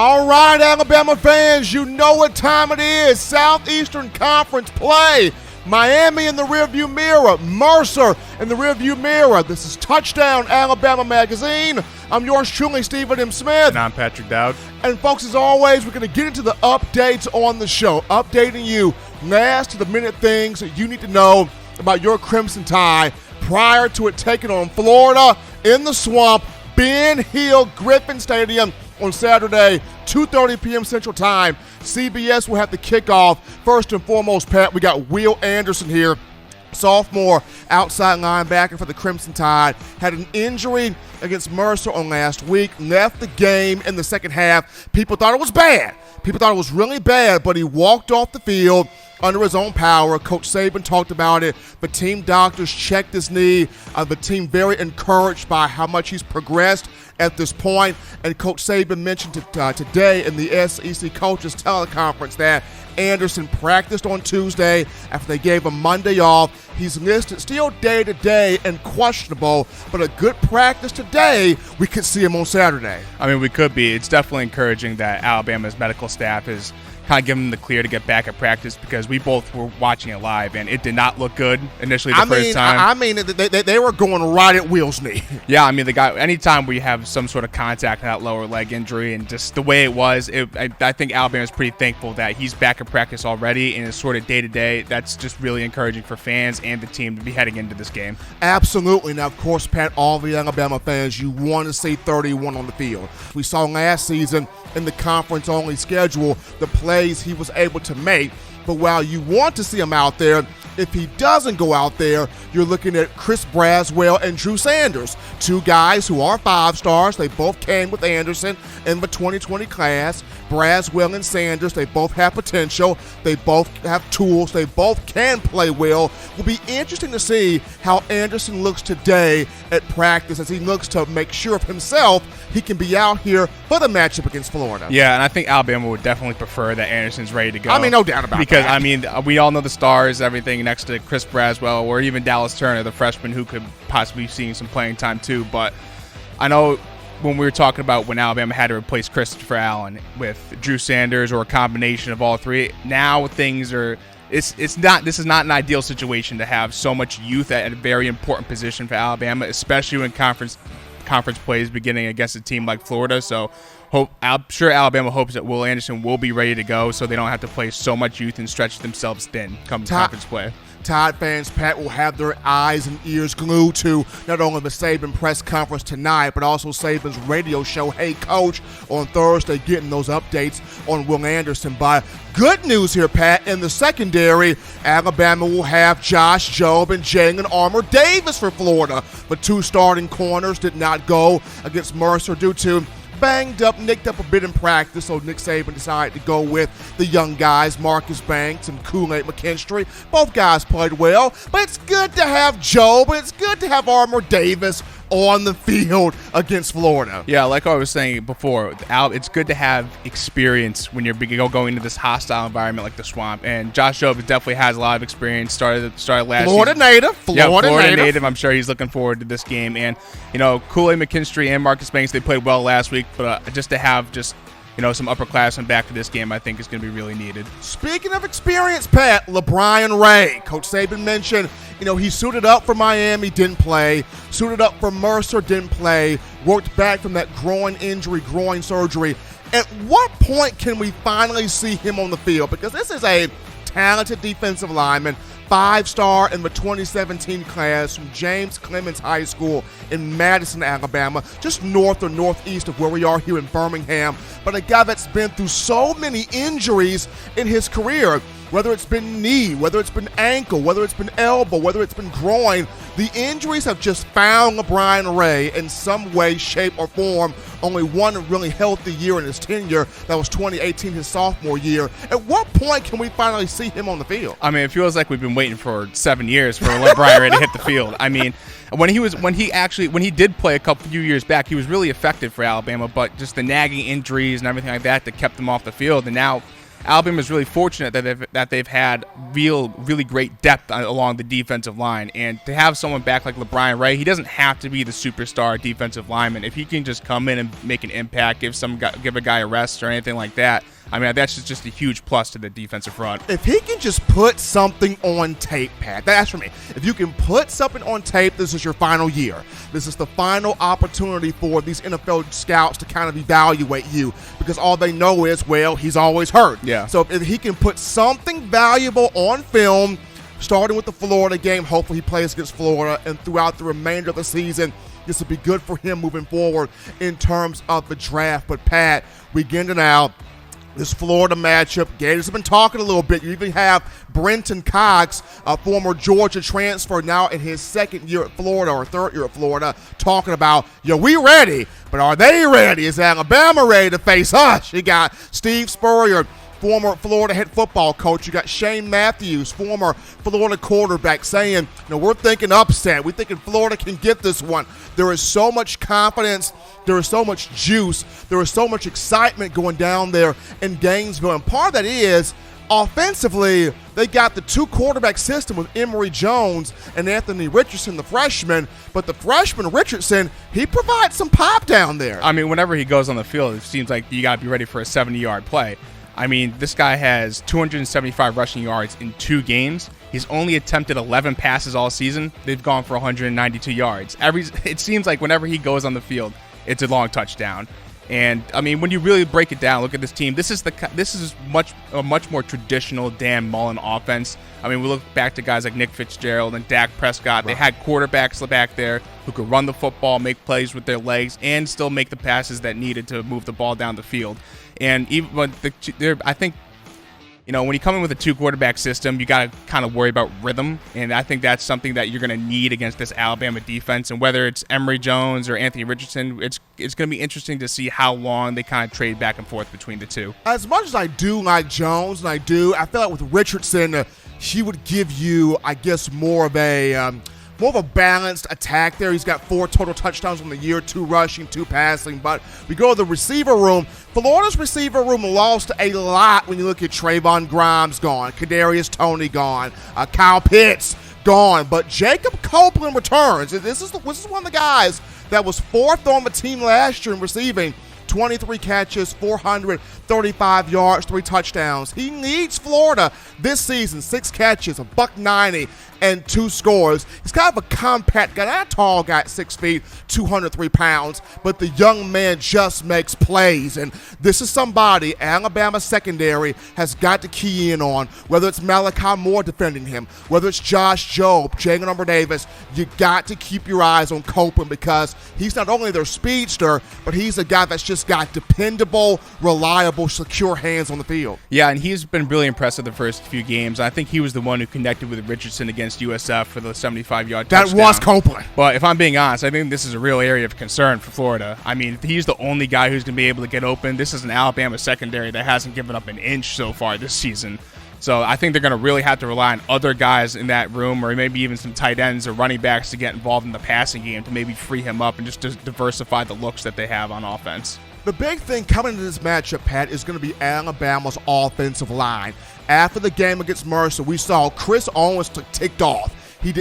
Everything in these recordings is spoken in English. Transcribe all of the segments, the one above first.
All right, Alabama fans, you know what time it is. Southeastern Conference play. Miami in the rearview mirror. Mercer in the rearview mirror. This is Touchdown Alabama Magazine. I'm yours truly, Stephen M. Smith. And I'm Patrick Dowd. And folks, as always, we're going to get into the updates on the show. Updating you last to the minute things that you need to know about your Crimson Tide prior to it taking on Florida in the Swamp, Ben Hill Griffin Stadium on Saturday, 2:30 p.m. Central Time. CBS will have the kickoff. First and foremost, Pat, we got Will Anderson here, sophomore outside linebacker for the Crimson Tide. Had an injury against Mercer on last week, left the game in the second half. People thought it was bad. People thought it was really bad, but he walked off the field under his own power. Coach Saban talked about it. The team doctors checked his knee. The team very encouraged by how much he's progressed at this point. And Coach Saban mentioned today in the SEC Coaches Teleconference that Anderson practiced on Tuesday after they gave him Monday off. He's listed still day-to-day and questionable, but a good practice today, we could see him on Saturday. I mean, we could be. It's definitely encouraging that Alabama's medical staff is kind of giving him the clear to get back at practice, because we both were watching it live, and it did not look good initially first time. I mean, they were going right at Will's knee. Yeah, I mean, the guy, anytime we have some sort of contact in that lower leg injury and just the way it was, I think Alabama's pretty thankful that he's back at practice already and is sort of day-to-day. That's just really encouraging for fans and the team to be heading into this game. Absolutely. Now, of course, Pat, all the Alabama fans, you want to see 31 on the field. We saw last season in the conference-only schedule the plays he was able to make. But while you want to see him out there, if he doesn't go out there, you're looking at Chris Braswell and Drew Sanders, two guys who are 5-stars. They both came with Anderson in the 2020 class. Braswell and Sanders, they both have potential. They both have tools. They both can play well. Will be interesting to see how Anderson looks today at practice as he looks to make sure of himself he can be out here for the matchup against Florida. Yeah, and I think Alabama would definitely prefer that Anderson's ready to go. I mean, no doubt about because, that. I mean, we all know the stars, everything next to Chris Braswell, or even Dallas Turner, the freshman who could possibly be seeing some playing time too. But I know when we were talking about when Alabama had to replace Christopher Allen with Drew Sanders or a combination of all three, now things are – this is not an ideal situation to have so much youth at a very important position for Alabama, especially when conference plays beginning against a team like Florida. So I'm sure Alabama hopes that Will Anderson will be ready to go so they don't have to play so much youth and stretch themselves thin come conference play. Tide fans, Pat, will have their eyes and ears glued to not only the Saban press conference tonight, but also Saban's radio show, Hey Coach, on Thursday, getting those updates on Will Anderson. But good news here, Pat, in the secondary, Alabama will have Josh Jobe and Jalen Armour Davis for Florida. The two starting corners did not go against Mercer due to banged up, nicked up a bit in practice, so Nick Saban decided to go with the young guys, Marcus Banks and Kool-Aid McKinstry. Both guys played well, but it's good to have Joe, but it's good to have Armour Davis on the field against Florida. Yeah, like I was saying before, it's good to have experience when you're going into this hostile environment like the Swamp. And Josh Jobe definitely has a lot of experience. Started last Florida season. native. Florida native. I'm sure he's looking forward to this game. And Kool-Aid McKinstry and Marcus Banks, they played well last week, but just to have some upperclassmen back to this game, I think is going to be really needed. Speaking of experience, Pat, LeBron Ray. Coach Saban mentioned, he suited up for Miami, didn't play. Suited up for Mercer, didn't play. Worked back from that groin surgery. At what point can we finally see him on the field? Because this is a talented defensive lineman, 5-star in the 2017 class from James Clemens High School in Madison, Alabama, just north or northeast of where we are here in Birmingham. But a guy that's been through so many injuries in his career, whether it's been knee, whether it's been ankle, whether it's been elbow, whether it's been groin, the injuries have just found LeBron Ray in some way, shape, or form. Only one really healthy year in his tenure. That was 2018, his sophomore year. At what point can we finally see him on the field? I mean, it feels like we've been waiting for 7 years for LeBron Ray to hit the field. I mean, when he did play a few years back, he was really effective for Alabama, but just the nagging injuries and everything like that kept him off the field. And now Alabama's really fortunate that they've had really great depth along the defensive line, and to have someone back like LeBron Ray, he doesn't have to be the superstar defensive lineman. If he can just come in and make an impact, give a guy a rest or anything like that, I mean, that's just a huge plus to the defensive front. If he can just put something on tape, Pat, that's for me. If you can put something on tape, this is your final year. This is the final opportunity for these NFL scouts to kind of evaluate you, because all they know is, well, he's always hurt. Yeah. So if he can put something valuable on film, starting with the Florida game, hopefully he plays against Florida, and throughout the remainder of the season, this will be good for him moving forward in terms of the draft. But, Pat, we get into now this Florida matchup. Gators have been talking a little bit. You even have Brenton Cox, a former Georgia transfer, now in his second year at Florida or third year at Florida, talking about, we ready, but are they ready? Is Alabama ready to face us? You got Steve Spurrier, former Florida head football coach. You got Shane Matthews, former Florida quarterback, saying, we're thinking upset. We're thinking Florida can get this one. There is so much confidence. There is so much juice. There is so much excitement going down there in Gainesville. And part of that is, offensively, they got the two quarterback system with Emory Jones and Anthony Richardson, the freshman. But the freshman, Richardson, he provides some pop down there. I mean, whenever he goes on the field, it seems like you got to be ready for a 70-yard play. I mean, this guy has 275 rushing yards in 2 games. He's only attempted 11 passes all season. They've gone for 192 yards. It seems like whenever he goes on the field, it's a long touchdown. And I mean, when you really break it down, look at this team. This is a much more traditional Dan Mullen offense. I mean, we look back to guys like Nick Fitzgerald and Dak Prescott. They had quarterbacks back there who could run the football, make plays with their legs, and still make the passes that needed to move the ball down the field. And even I think, when you come in with a 2-quarterback system, you got to kind of worry about rhythm. And I think that's something that you're going to need against this Alabama defense. And whether it's Emory Jones or Anthony Richardson, it's going to be interesting to see how long they kind of trade back and forth between the two. As much as I do like Jones, and I feel like with Richardson, he would give you, I guess, more of a balanced attack there. He's got 4 total touchdowns on the year, 2 rushing, 2 passing. But we go to the receiver room. Florida's receiver room lost a lot when you look at Trayvon Grimes gone, Kadarius Toney gone, Kyle Pitts gone. But Jacob Copeland returns. This is one of the guys that was 4th on the team last year in receiving. 23 catches, 435 yards, 3 touchdowns. He needs Florida this season. 6 catches, $190, and 2 scores. He's kind of a compact guy, not a tall guy at 6 feet, 203 pounds, but the young man just makes plays. And this is somebody Alabama secondary has got to key in on, whether it's Malachi Moore defending him, whether it's Josh Jobe, Jalen Davis. You got to keep your eyes on Copeland, because he's not only their speedster, but he's a guy that's just got dependable, reliable, secure hands on the field. Yeah, and he's been really impressive the first few games. I think he was the one who connected with Richardson against USF for the 75-yard touchdown. That was Copeland. But if I'm being honest, I think this is a real area of concern for Florida. I mean, he's the only guy who's going to be able to get open. This is an Alabama secondary that hasn't given up an inch so far this season. So I think they're going to really have to rely on other guys in that room, or maybe even some tight ends or running backs to get involved in the passing game to maybe free him up and just to diversify the looks that they have on offense. The big thing coming into this matchup, Pat, is going to be Alabama's offensive line. After the game against Mercer, we saw Chris Owens ticked off. He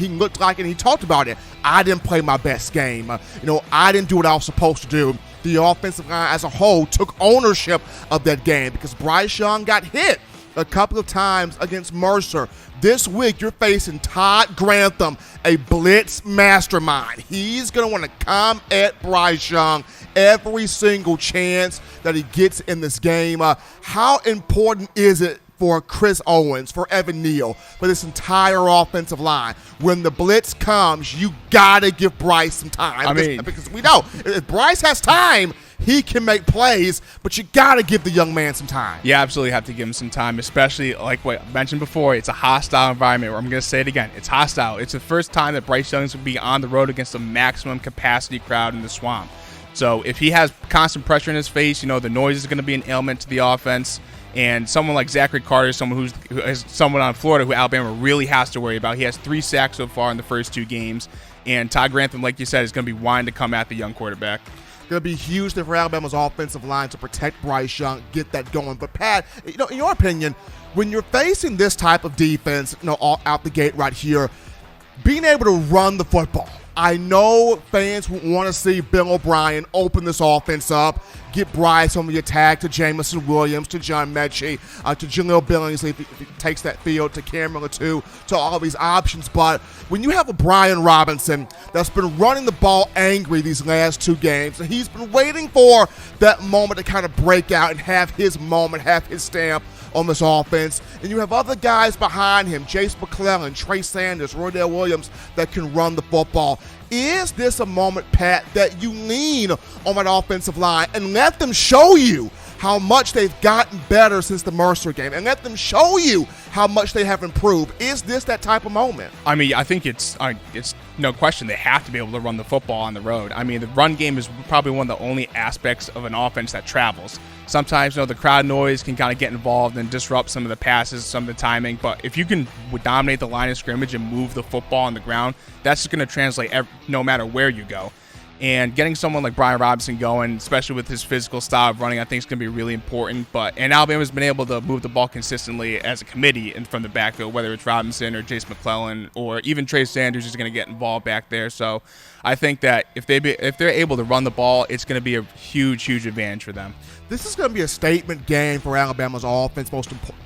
looked like, and he talked about it, I didn't play my best game. I didn't do what I was supposed to do. The offensive line as a whole took ownership of that game, because Bryce Young got hit a couple of times against Mercer. This week, you're facing Todd Grantham, a blitz mastermind. He's going to want to come at Bryce Young every single chance that he gets in this game. How important is it for Chris Owens, for Evan Neal, for this entire offensive line? When the blitz comes, you got to give Bryce some time. Because we know if Bryce has time, he can make plays, but you got to give the young man some time. You absolutely have to give him some time, especially like what I mentioned before. It's a hostile environment. I'm going to say it again. It's hostile. It's the first time that Bryce Young's will be on the road against a maximum capacity crowd in the Swamp. So if he has constant pressure in his face, the noise is going to be an ailment to the offense. And someone like Zachary Carter, someone who is someone on Florida who Alabama really has to worry about. He has 3 sacks so far in the first 2 games. And Todd Grantham, like you said, is going to be wanting to come at the young quarterback. Going to be huge for Alabama's offensive line to protect Bryce Young, get that going. But Pat, in your opinion, when you're facing this type of defense, all out the gate right here, being able to run the football. I know fans want to see Bill O'Brien open this offense up, get Bryce on the attack to Jamison Williams, to John Mechie, to Jaleel Billings if he takes that field, to Cameron Latu, to all these options. But when you have a Brian Robinson that's been running the ball angry these last 2 games, and he's been waiting for that moment to kind of break out and have his moment, have his stamp on this offense, and you have other guys behind him, Jace McClellan, Trey Sanders, Roydell Williams, that can run the football. Is this a moment, Pat, that you lean on that offensive line and let them show you how much they've gotten better since the Mercer game, and let them show you how much they have improved? Is this that type of moment? I mean, I think it's no question they have to be able to run the football on the road. I mean, the run game is probably one of the only aspects of an offense that travels. Sometimes, the crowd noise can kind of get involved and disrupt some of the passes, some of the timing. But if you can dominate the line of scrimmage and move the football on the ground, that's just going to translate no matter where you go. And getting someone like Brian Robinson going, especially with his physical style of running, I think is going to be really important. And Alabama's been able to move the ball consistently as a committee and from the backfield, whether it's Robinson or Jace McClellan or even Trey Sanders is going to get involved back there. So I think that if they're able to run the ball, it's going to be a huge, huge advantage for them. This is going to be a statement game for Alabama's offense,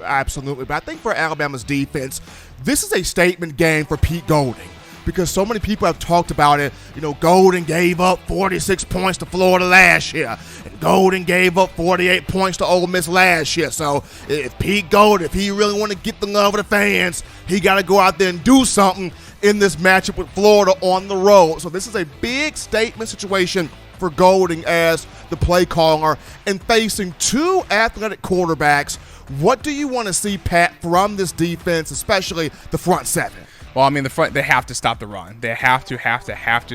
absolutely. But I think for Alabama's defense, this is a statement game for Pete Golding, because so many people have talked about it. Golden gave up 46 points to Florida last year, and Golden gave up 48 points to Ole Miss last year. So if Pete Golding, if he really want to get the love of the fans, he got to go out there and do something in this matchup with Florida on the road. So this is a big statement situation for Golding as the play caller, and facing 2 athletic quarterbacks. What do you want to see, Pat, from this defense, especially the front 7? Well, I mean, the front, they have to stop the run. They have to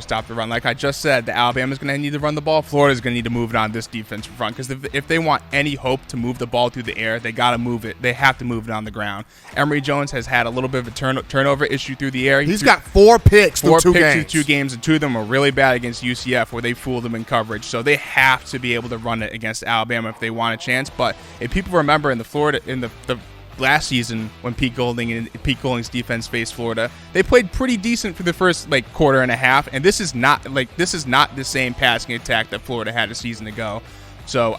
stop the run. Like I just said, the Alabama's going to need to run the ball. Florida's going to need to move it on this defensive front, because if they want any hope to move the ball through the air, they got to move it. They have to move it on the ground. Emory Jones has had a little bit of a turnover issue through the air. He's got 4 picks through 2 games. 2 games, and 2 of them were really bad against UCF, where they fooled them in coverage. So they have to be able to run it against Alabama if they want a chance. But if people remember in the last season when Pete Golding's defense faced Florida, they played pretty decent for the first quarter and a half, and this is not the same passing attack that Florida had a season ago. So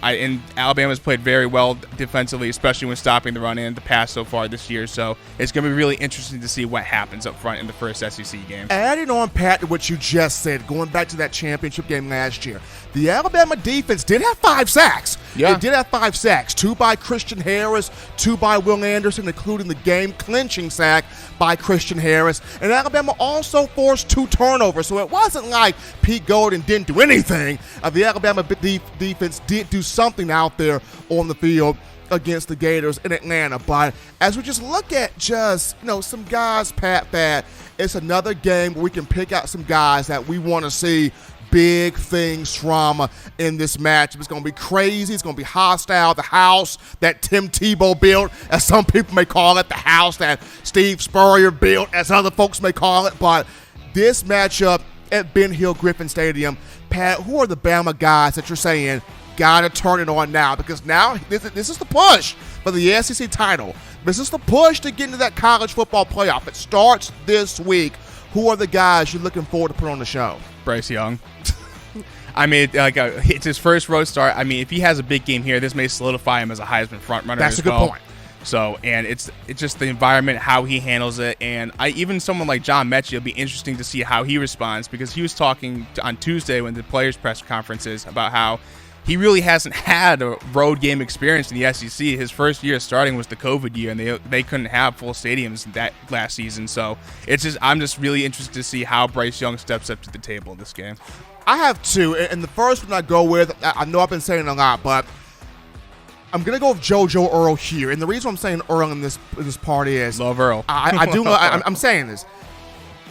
Alabama's played very well defensively, especially when stopping the run and the pass so far this year. So it's going to be really interesting to see what happens up front in the first SEC game. Adding on, Pat, to what you just said, going back to that championship game last year, the Alabama defense did have 5 sacks. Yeah. It did have 5 sacks, 2 by Christian Harris, 2 by Will Anderson, including the game-clinching sack by Christian Harris. And Alabama also forced 2 turnovers, so it wasn't like Pete Golding didn't do anything. The Alabama defense did do something out there on the field against the Gators in Atlanta. But as we just look at some guys, Pat, that it's another game where we can pick out some guys that we want to see big things from in this matchup. It's going to be crazy. It's going to be hostile. The house that Tim Tebow built, as some people may call it, the house that Steve Spurrier built, as other folks may call it. But this matchup at Ben Hill Griffin Stadium, Pat, who are the Bama guys that you're saying got to turn it on now? Because now this is the push for the SEC title. This is the push to get into that college football playoff. It starts this week. Who are the guys you're looking forward to put on the show? Bryce Young. I mean, it's his first road start. I mean, if he has a big game here, this may solidify him as a Heisman front runner. That's a good point. So, and it's just the environment, how he handles it, and even someone like John Mechie, it'll be interesting to see how he responds, because he was talking on Tuesday when the players' press conferences about how he really hasn't had a road game experience in the SEC. His first year starting was the COVID year, and they couldn't have full stadiums that last season. So I'm just really interested to see how Bryce Young steps up to the table in this game. I have 2, and the first one I go with, I know I've been saying a lot, but I'm going to go with JoJo Earl here. And the reason I'm saying Earl in this part is, love Earl. I do. I'm saying this.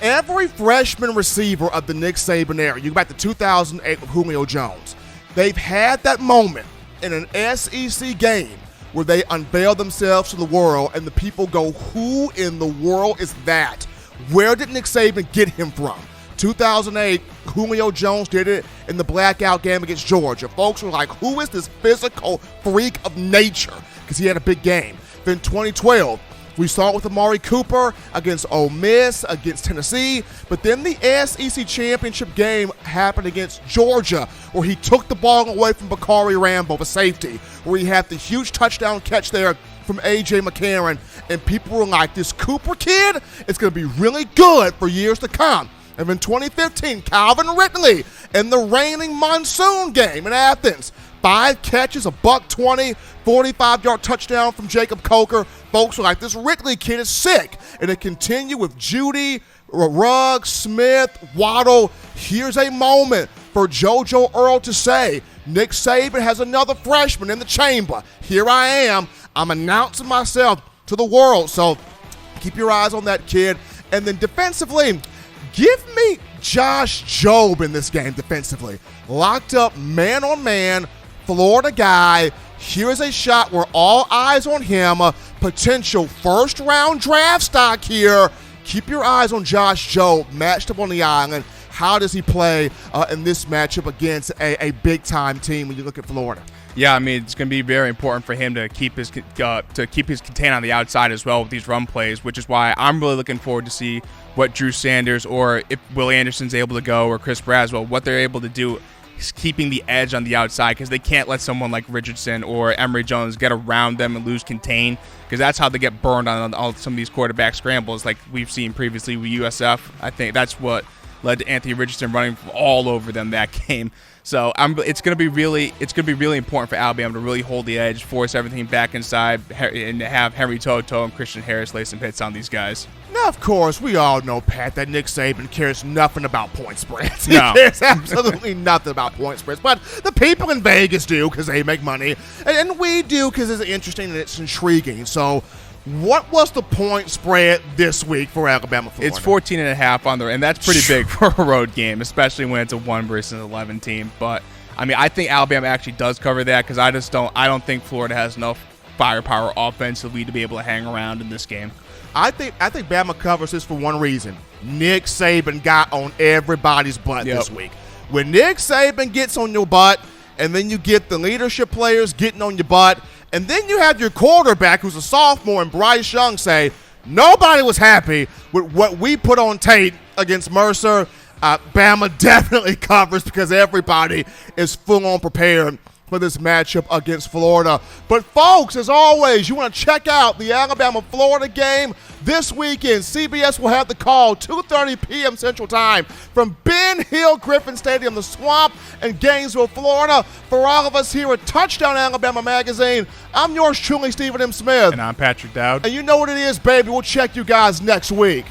Every freshman receiver of the Nick Saban era, you go back to 2008 with Julio Jones, they've had that moment in an SEC game where they unveil themselves to the world, and the people go, who in the world is that? Where did Nick Saban get him from? 2008, Julio Jones did it in the blackout game against Georgia. Folks were like, who is this physical freak of nature? Because he had a big game. Then 2012, we saw it with Amari Cooper against Ole Miss, against Tennessee. But then the SEC championship game happened against Georgia, where he took the ball away from Bakari Rambo, the safety, where he had the huge touchdown catch there from A.J. McCarron. And people were like, this Cooper kid is going to be really good for years to come. And in 2015, Calvin Ridley in the reigning monsoon game in Athens. 5 catches, $120, 45-yard touchdown from Jacob Coker. Folks were like, this Ridley kid is sick. And it continued with Judy, Ruggs, Smith, Waddle. Here's a moment for JoJo Earl to say, Nick Saban has another freshman in the chamber. Here I am. I'm announcing myself to the world. So keep your eyes on that kid. And then defensively, give me Josh Jobe in this game defensively. Locked up man-on-man, Florida guy. Here is a shot where all eyes on him. A potential first-round draft stock here. Keep your eyes on Josh Jobe, matched up on the island. How does he play in this matchup against a big-time team when you look at Florida? Yeah, I mean, it's going to be very important for him to keep his contain on the outside as well with these run plays, which is why I'm really looking forward to see what Drew Sanders, or if Will Anderson's able to go, or Chris Braswell, what they're able to do is keeping the edge on the outside, because they can't let someone like Richardson or Emory Jones get around them and lose contain, because that's how they get burned on some of these quarterback scrambles like we've seen previously with USF. I think that's what led to Anthony Richardson running all over them that game. So it's going to be really important for Alabama to really hold the edge, force everything back inside, and have Henry Toto and Christian Harris lay some hits on these guys. Now, of course, we all know, Pat, that Nick Saban cares nothing about point spreads. He No. cares absolutely nothing about point spreads. But the people in Vegas do, because they make money, and we do because it's interesting and it's intriguing. So what was the point spread this week for Alabama, Florida? It's 14.5 on the, and that's pretty big for a road game, especially when it's a 1 versus 11 team. But I mean, I think Alabama actually does cover that, because I don't think Florida has enough firepower offensively to be able to hang around in this game. I think Bama covers this for one reason. Nick Saban got on everybody's butt this week. When Nick Saban gets on your butt, and then you get the leadership players getting on your butt, and then you have your quarterback, who's a sophomore, and Bryce Young, say, nobody was happy with what we put on tape against Mercer. Bama definitely covers, because everybody is full-on prepared for this matchup against Florida. But, folks, as always, you want to check out the Alabama-Florida game this weekend. CBS will have the call, 2:30 p.m. Central Time, from Ben Hill Griffin Stadium, the Swamp in Gainesville, Florida. For all of us here at Touchdown Alabama Magazine, I'm yours truly, Stephen M. Smith. And I'm Patrick Dowd. And you know what it is, baby. We'll check you guys next week.